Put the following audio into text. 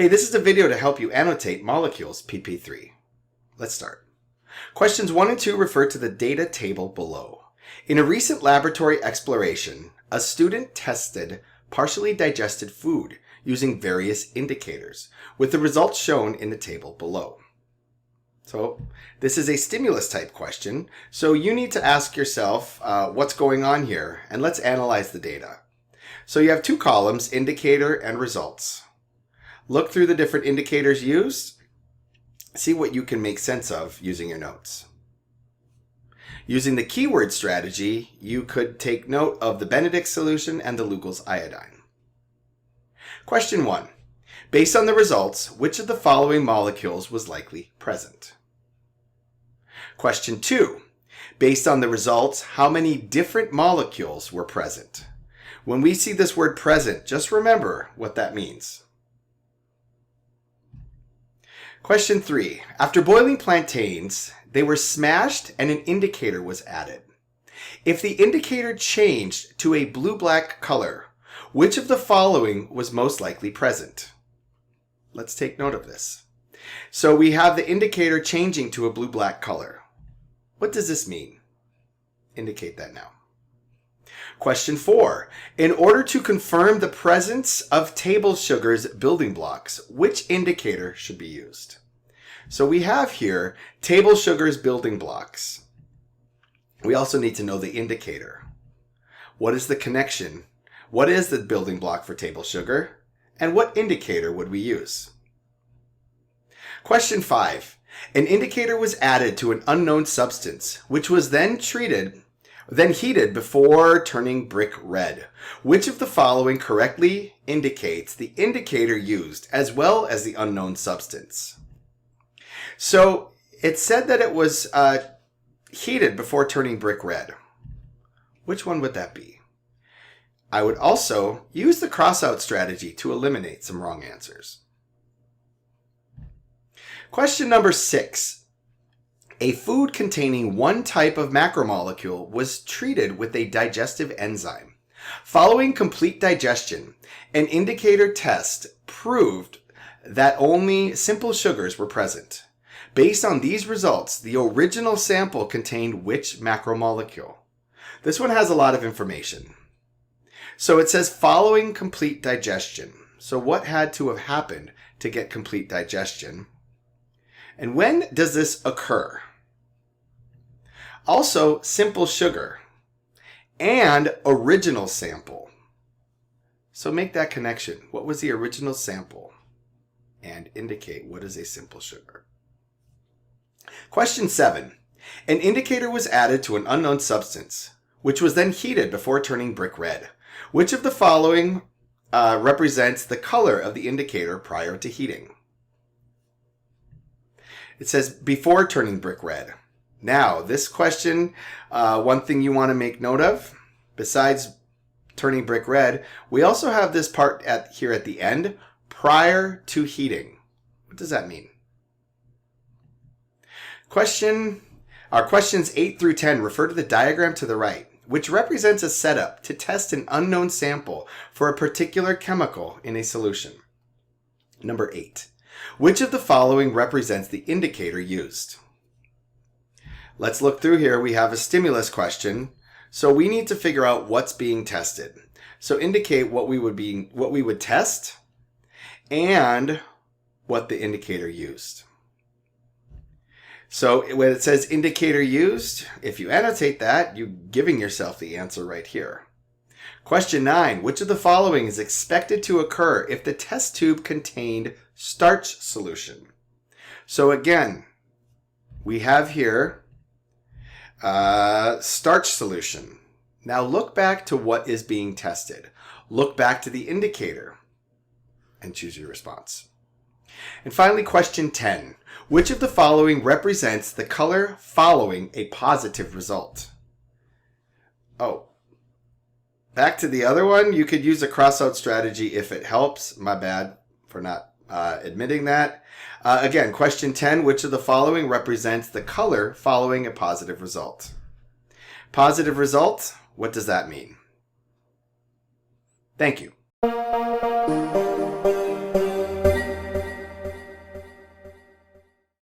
Hey, this is a video to help you annotate molecules PP3. Let's start. Questions 1 and 2 refer to the data table below. In a recent laboratory exploration, a student tested partially digested food using various indicators, with the results shown in the table below. So this is a stimulus type question, so you need to ask yourself what's going on here, and let's analyze the data. So you have two columns, indicator and results. Look through the different indicators used, see what you can make sense of using your notes. Using the keyword strategy, you could take note of the Benedict solution and the Lugol's iodine. Question 1. Based on the results, which of the following molecules was likely present? Question 2. Based on the results, how many different molecules were present? When we see this word present, just remember what that means. Question 3. After boiling plantains, they were smashed and an indicator was added. If the indicator changed to a blue-black color, which of the following was most likely present? Let's take note of this. So we have the indicator changing to a blue-black color. What does this mean? Indicate that now. Question 4. In order to confirm the presence of table sugar's building blocks, which indicator should be used? So we have here table sugar's building blocks. We also need to know the indicator. What is the connection? What is the building block for table sugar? And what indicator would we use? Question 5. An indicator was added to an unknown substance, which was then heated before turning brick red. Which of the following correctly indicates the indicator used as well as the unknown substance? So it said that it was heated before turning brick red. Which one would that be? I would also use the crossout strategy to eliminate some wrong answers. Question number 6. A food containing one type of macromolecule was treated with a digestive enzyme. Following complete digestion, an indicator test proved that only simple sugars were present. Based on these results, the original sample contained which macromolecule? This one has a lot of information. So it says following complete digestion. So what had to have happened to get complete digestion? And when does this occur? Also, simple sugar and original sample. So make that connection. What was the original sample? And indicate what is a simple sugar. Question 7. An indicator was added to an unknown substance, which was then heated before turning brick red. Which of the following represents the color of the indicator prior to heating? It says before turning brick red. Now, this question, one thing you want to make note of, besides turning brick red, we also have this part here at the end, prior to heating. What does that mean? Questions 8 through 10 refer to the diagram to the right, which represents a setup to test an unknown sample for a particular chemical in a solution. Number 8. Which of the following represents the indicator used? Let's look through here. We have a stimulus question, so we need to figure out what's being tested. So indicate what we would test and what the indicator used. So when it says indicator used, if you annotate that, you're giving yourself the answer right here. Question 9. Which of the following is expected to occur if the test tube contained starch solution? So again, we have here starch solution. Now look back to what is being tested. Look back to the indicator and choose your response. And finally, question 10. Which of the following represents the color following a positive result? Oh, back to the other one. You could use a crossout strategy if it helps. My bad for not admitting that. Again, question 10. Which of the following represents the color following a positive result? Positive result, what does that mean? Thank you.